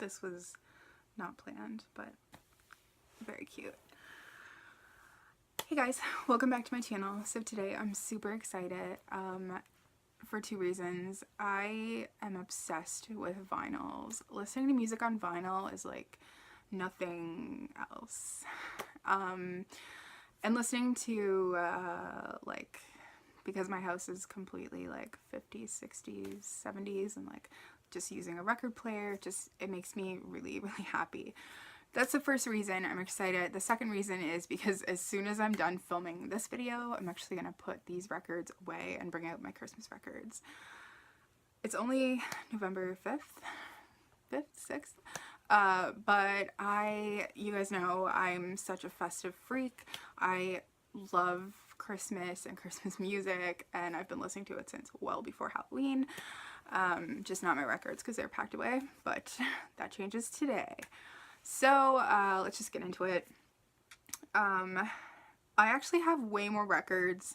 This was not planned, but very cute. Hey guys, welcome back to my channel. So today I'm super excited for two reasons. I am obsessed with vinyls. Listening to music on vinyl is like nothing else. And listening to like, because my house is completely like 50s, 60s, 70s, and like just using a record player, it makes me really, really happy. That's the first reason I'm excited. The second reason is because as soon as I'm done filming this video, I'm actually going to put these records away and bring out my Christmas records. It's only November 5th, 6th, but you guys know I'm such a festive freak. I love Christmas and Christmas music, and I've been listening to it since well before Halloween. Just not my records because they're packed away, but that changes today. So let's just get into it. I actually have way more records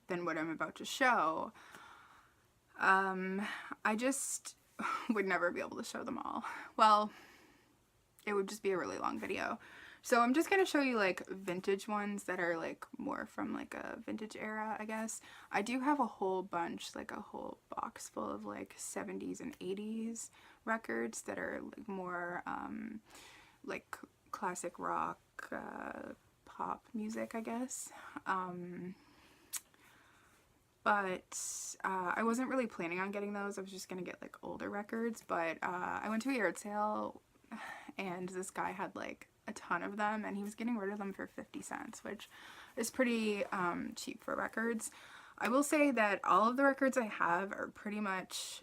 than what I'm about to show. I just would never be able to show them all. Well, it would just be a really long video. So I'm just going to show you like vintage ones that are like more from like a vintage era, I guess. I do have a whole bunch, like a whole box full of like 70s and 80s records that are like more like classic rock, pop music, I guess. But I wasn't really planning on getting those. I was just gonna get like older records, but I went to a yard sale and this guy had like a ton of them and he was getting rid of them for 50 cents, which is pretty cheap for records. I will say that all of the records I have are pretty much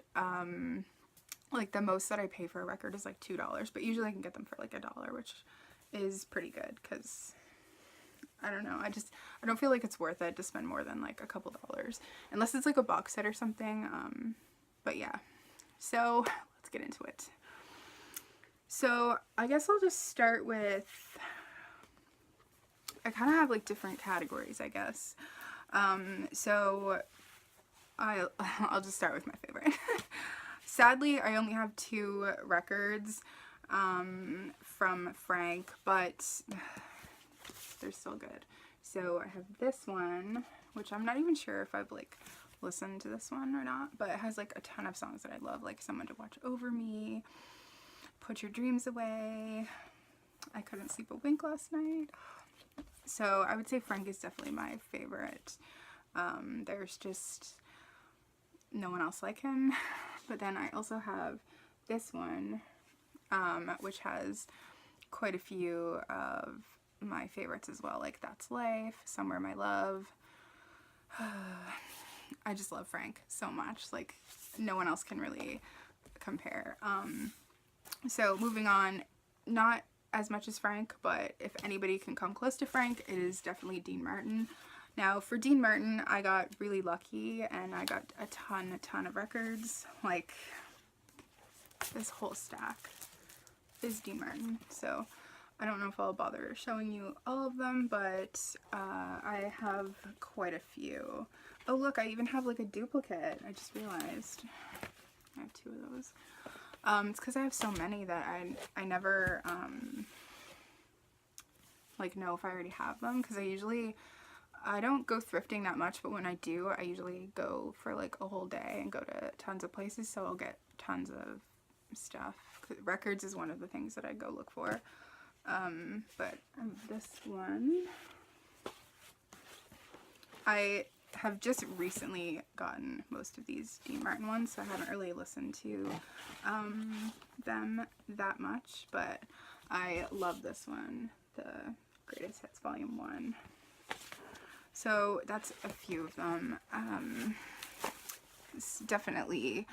like the most that I pay for a record is like $2, but usually I can get them for like $1, which is pretty good because I don't know, I don't feel like it's worth it to spend more than like a couple dollars unless it's like a box set or something. But yeah, so let's get into it. So I guess I'll just start with, I kind of have like different categories, I guess. So I'll just start with my favorite. Sadly, I only have 2 records from Frank, but they're still good. So I have this one, which I'm not even sure if I've like listened to this one or not, but it has like a ton of songs that I love, like Someone to Watch Over Me, Put Your Dreams Away, I Couldn't Sleep a Wink Last Night. So I would say Frank is definitely my favorite. There's just no one else like him. But then I also have this one, which has quite a few of my favorites as well, like That's Life, Somewhere My Love. I just love Frank so much, like no one else can really compare. So moving on, not as much as Frank, but if anybody can come close to Frank, it is definitely Dean Martin. Now for Dean Martin, I got really lucky and I got a ton of records. Like this whole stack is Dean Martin. So I don't know if I'll bother showing you all of them, but I have quite a few. Oh look, I even have like a duplicate. I just realized I have 2 of those. It's because I have so many that I never like know if I already have them, because I don't go thrifting that much, but when I do, I usually go for like a whole day and go to tons of places, so I'll get tons of stuff. Records is one of the things that I go look for. But this one, I have just recently gotten most of these Dean Martin ones, so I haven't really listened to them that much, but I love this one, the Greatest Hits Volume 1. So that's a few of them. It's definitely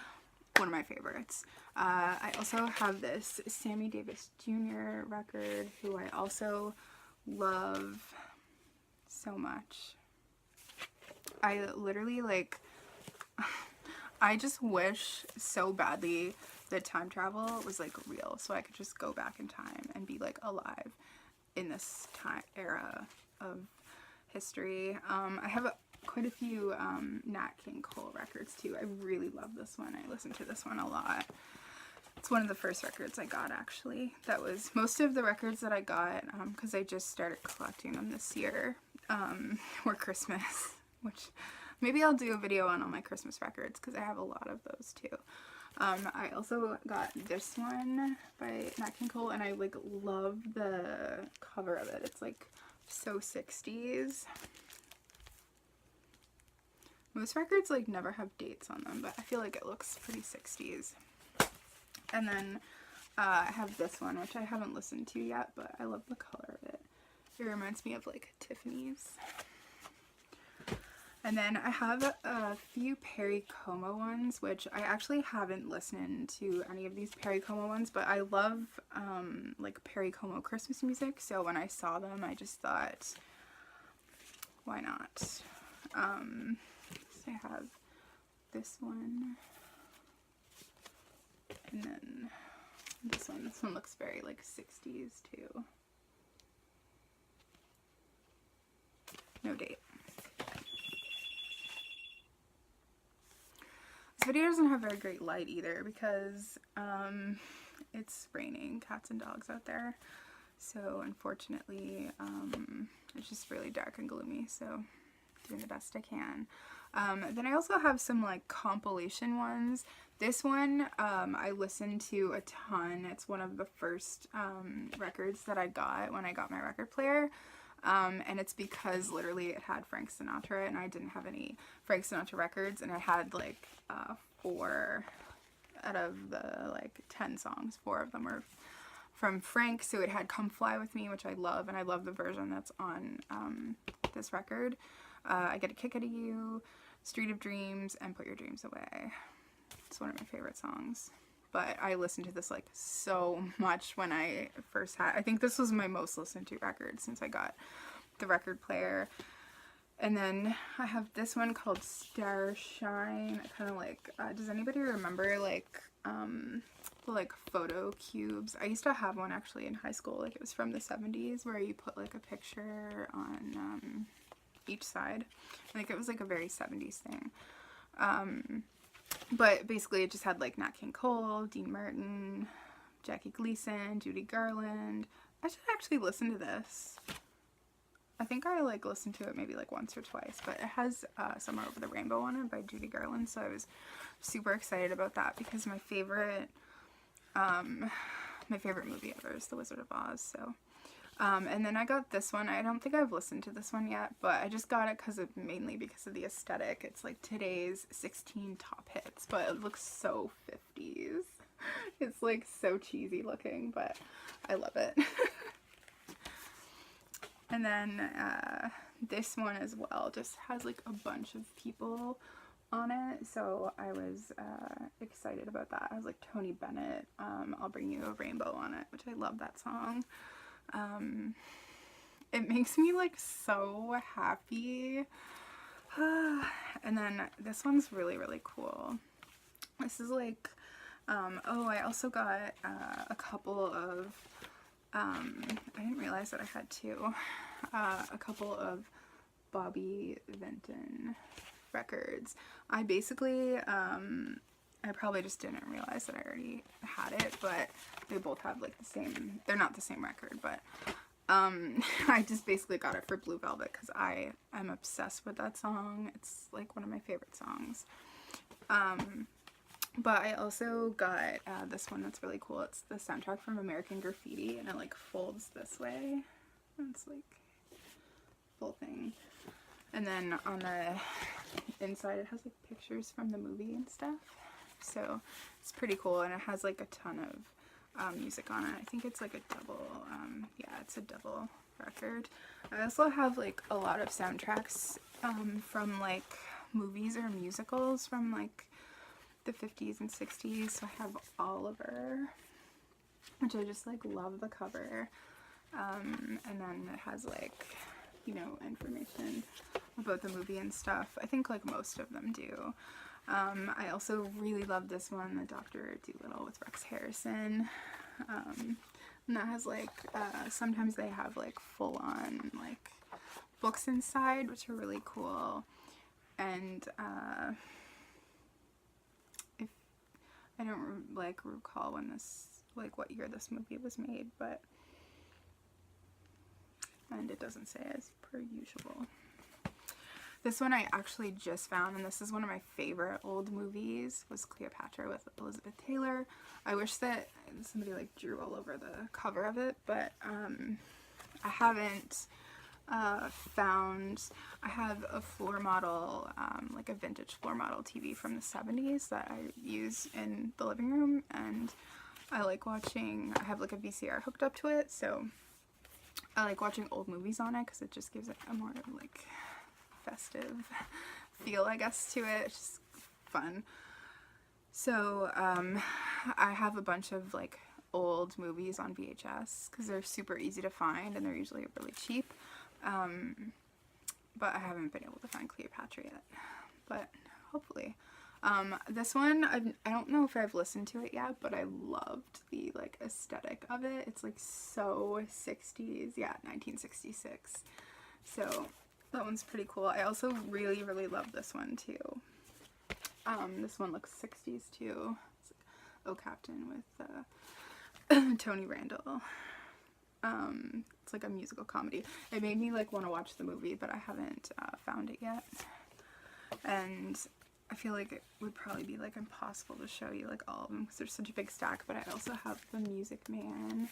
one of my favorites. I also have this Sammy Davis Jr. record, who I also love so much. I literally like, I just wish so badly that time travel was like real, so I could just go back in time and be like alive in this era of history. I have quite a few Nat King Cole records too. I really love this one. I listen to this one a lot. It's one of the first records I got, actually. That was most of the records that I got, because I just started collecting them this year, were Christmas, which maybe I'll do a video on all my Christmas records, because I have a lot of those too. I also got this one by Nat King Cole, and I like love the cover of it. It's like so 60s. Most records like never have dates on them, but I feel like it looks pretty 60s. And then I have this one, which I haven't listened to yet, but I love the color of it. It reminds me of like Tiffany's. And then I have a few Perry Como ones, which I actually haven't listened to any of these Perry Como ones, but I love like Perry Como Christmas music, so when I saw them I just thought, why not? So I have this one. And then this one. This one looks very like 60s too. No date. This video doesn't have very great light either because it's raining cats and dogs out there. So unfortunately it's just really dark and gloomy, so doing the best I can. Then I also have some like compilation ones. This one I listened to a ton. It's one of the first records that I got when I got my record player. And it's because literally it had Frank Sinatra and I didn't have any Frank Sinatra records, and I had like 4 out of the like 10 songs, 4 of them were from Frank. So it had Come Fly With Me, which I love, and I love the version that's on this record. I Get a Kick Out of You, Street of Dreams, and Put Your Dreams Away. It's one of my favorite songs. But I listened to this like so much when I first had, I think this was my most listened to record since I got the record player. And then I have this one called Starshine. I kind of like, does anybody remember like the like photo cubes? I used to have one actually in high school. Like it was from the 70s where you put like a picture on each side. I think it was like a very 70s thing. But basically it just had like Nat King Cole, Dean Martin, Jackie Gleason, Judy Garland. I should actually listen to this. I think I like listened to it maybe like once or twice, but it has Somewhere Over the Rainbow on it by Judy Garland, so I was super excited about that because my favorite movie ever is The Wizard of Oz. So and then I got this one. I don't think I've listened to this one yet, but I just got it mainly because of the aesthetic. It's like today's 16 top hits, but it looks so 50s. It's like so cheesy looking, but I love it. And then this one as well just has like a bunch of people on it, so I was excited about that. I was like Tony Bennett, I'll Bring You a Rainbow on it, which I love that song. It makes me like so happy. And then this one's really, really cool. This is like, oh, I also got a couple of, I didn't realize that I had 2, a couple of Bobby Vinton records. I basically, I probably just didn't realize that I already had it, but they both have like the same, they're not the same record, but I just basically got it for Blue Velvet because I am obsessed with that song. It's like one of my favorite songs. But I also got this one that's really cool. It's the soundtrack from American Graffiti, and it like folds this way. It's like full thing. And then on the inside it has like pictures from the movie and stuff. So it's pretty cool, and it has like a ton of music on it. I think it's like a double, yeah, it's a double record. I also have like a lot of soundtracks from like movies or musicals from like the 50s and 60s. So I have Oliver, which I just like love the cover. And then it has like, you know, information about the movie and stuff. I think like most of them do. I also really love this one, the Dr. Dolittle with Rex Harrison. And that has like, sometimes they have like full on like books inside, which are really cool. And I don't like recall when this, like what year this movie was made, but, and it doesn't say as per usual. This one I actually just found, and this is one of my favorite old movies, was Cleopatra with Elizabeth Taylor. I wish that somebody like drew all over the cover of it, but I haven't found. I have a floor model, like a vintage floor model TV from the 70s that I use in the living room, and I like watching. I have like a VCR hooked up to it, so I like watching old movies on it because it just gives it a more like festive feel, I guess, to it. It's just fun. So I have a bunch of like old movies on VHS because they're super easy to find and they're usually really cheap, but I haven't been able to find Cleopatra yet, but hopefully. This one, I don't know if I've listened to it yet, but I loved the like aesthetic of it. It's like so 60s, yeah, 1966. So that one's pretty cool. I also really, really love this one too. This one looks 60s too. It's like, Oh Captain with Tony Randall. It's like a musical comedy. It made me like want to watch the movie, but I haven't found it yet. And I feel like it would probably be like impossible to show you like all of them because there's such a big stack. But I also have The Music Man,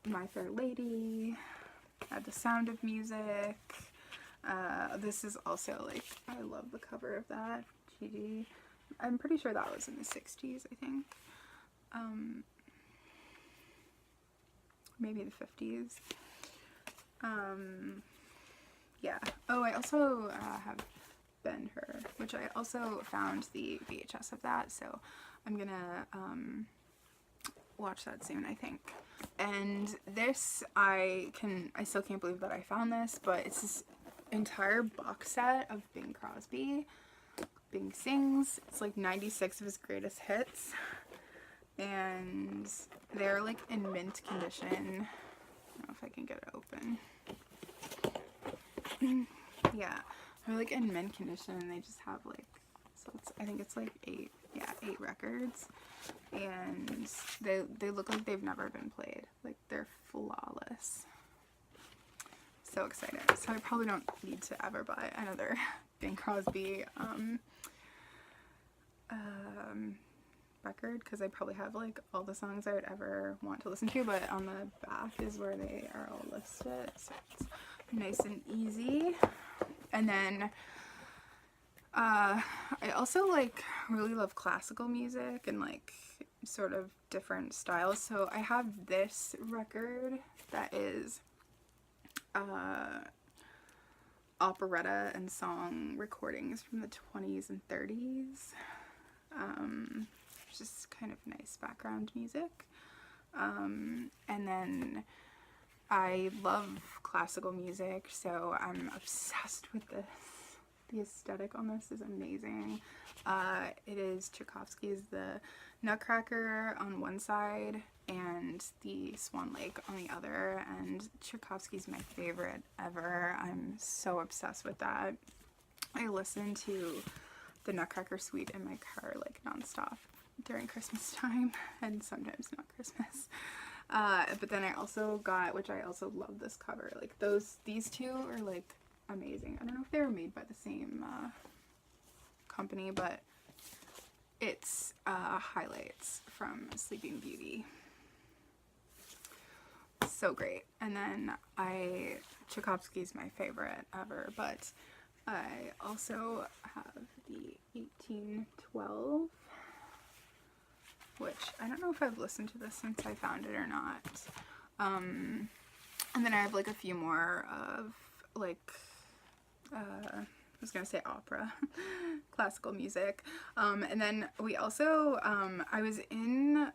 My Fair Lady, The Sound of Music. This is also like, I love the cover of that. Judy. I'm pretty sure that was in the 60s, I think. Maybe the 50s. Yeah. Oh, I also have Ben-Hur, which I also found the VHS of that, so I'm gonna watch that soon, I think. And this, I still can't believe that I found this, but it's this entire box set of Bing Crosby. Bing Sings. It's like 96 of his greatest hits, and they're like in mint condition. I don't know if I can get it open. Yeah, they're like in mint condition, and they just have like, so it's, I think it's like 8 records, and they look like they've never been played. Like, they're flawless. So excited. So I probably don't need to ever buy another Bing Crosby record, because I probably have like all the songs I would ever want to listen to, but on the back is where they are all listed, so it's nice and easy. And then I also like really love classical music and like sort of different styles, so I have this record that is operetta and song recordings from the 20s and 30s. Just kind of nice background music. And then I love classical music, so I'm obsessed with this. The aesthetic on this is amazing. It is Tchaikovsky's The Nutcracker on one side and the Swan Lake on the other, and Tchaikovsky's my favorite ever. I'm so obsessed with that. I listen to the Nutcracker Suite in my car like nonstop during Christmas time, and sometimes not Christmas. But then I also got, which I also love this cover, like these two are like amazing. I don't know if they were made by the same company, but it's highlights from Sleeping Beauty. So great. And then Tchaikovsky's my favorite ever, but I also have the 1812, which I don't know if I've listened to this since I found it or not. And then I have like a few more of like, I was gonna say opera, classical music. And then we also, I was in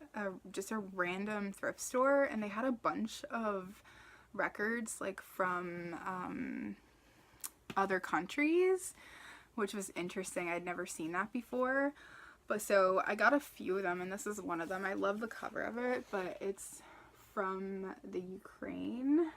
just a random thrift store, and they had a bunch of records like from other countries, which was interesting. I'd never seen that before. But so I got a few of them, and this is one of them. I love the cover of it, but it's from the Ukraine,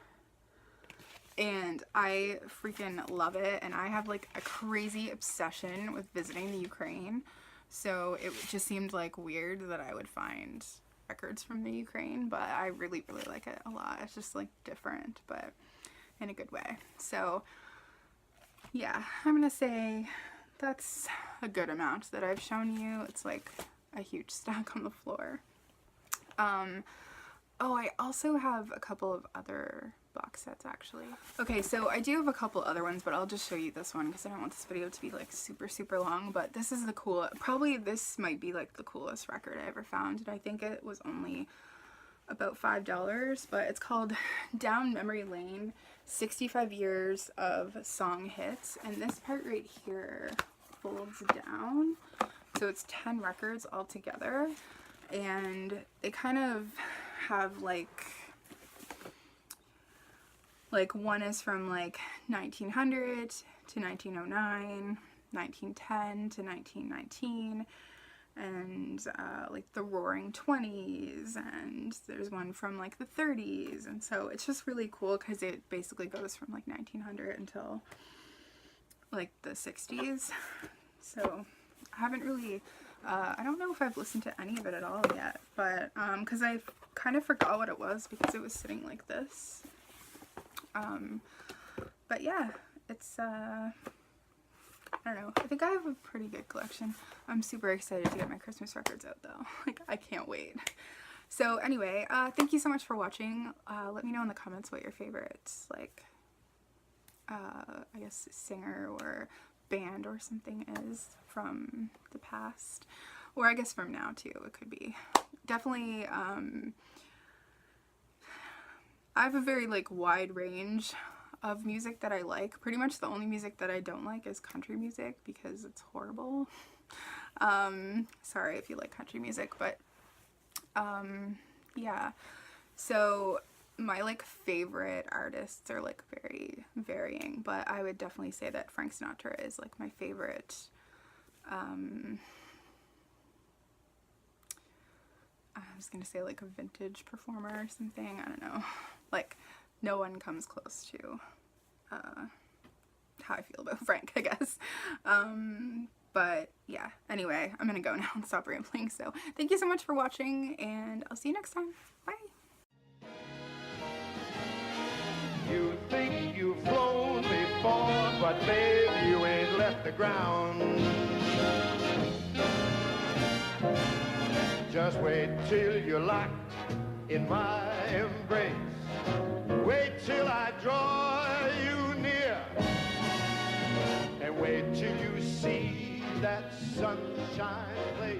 and I freaking love it. And I have like a crazy obsession with visiting the Ukraine. So it just seemed like weird that I would find records from the Ukraine, but I really, really like it a lot. It's just like different, but in a good way. So yeah, I'm gonna say that's a good amount that I've shown you. It's like a huge stack on the floor. Oh, I also have a couple of other box sets actually. Okay, so I do have a couple other ones, but I'll just show you this one because I don't want this video to be like super, super long, but this is the cool, probably this might be like the coolest record I ever found, and I think it was only about $5, but it's called Down Memory Lane, 65 Years of Song Hits, and this part right here folds down, so it's 10 records all together, and they kind of have like one is from like 1900 to 1909, 1910 to 1919, and like the Roaring 20s, and there's one from like the 30s, and so it's just really cool because it basically goes from like 1900 until like the 60s. So I haven't really I don't know if I've listened to any of it at all yet, but because I kind of forgot what it was because it was sitting like this. But yeah, it's I don't know, I think I have a pretty good collection. I'm super excited to get my Christmas records out though. Like, I can't wait. So anyway, thank you so much for watching. Let me know in the comments what your favorites, like, I guess singer or band or something is from the past, or I guess from now too, it could be. Definitely, I have a very like wide range of music that I like. Pretty much the only music that I don't like is country music because it's horrible. Sorry if you like country music, but yeah. So my like favorite artists are like very varying, but I would definitely say that Frank Sinatra is like my favorite. I was gonna say like a vintage performer or something, I don't know. Like, no one comes close to how I feel about Frank, I guess. But yeah, anyway, I'm gonna go now and stop rambling. So thank you so much for watching, and I'll see you next time. Bye. You think you've flown before, but babe, you ain't left the ground. Just wait till you're locked in my embrace. Wait till I draw you near, and wait till you see that sunshine place.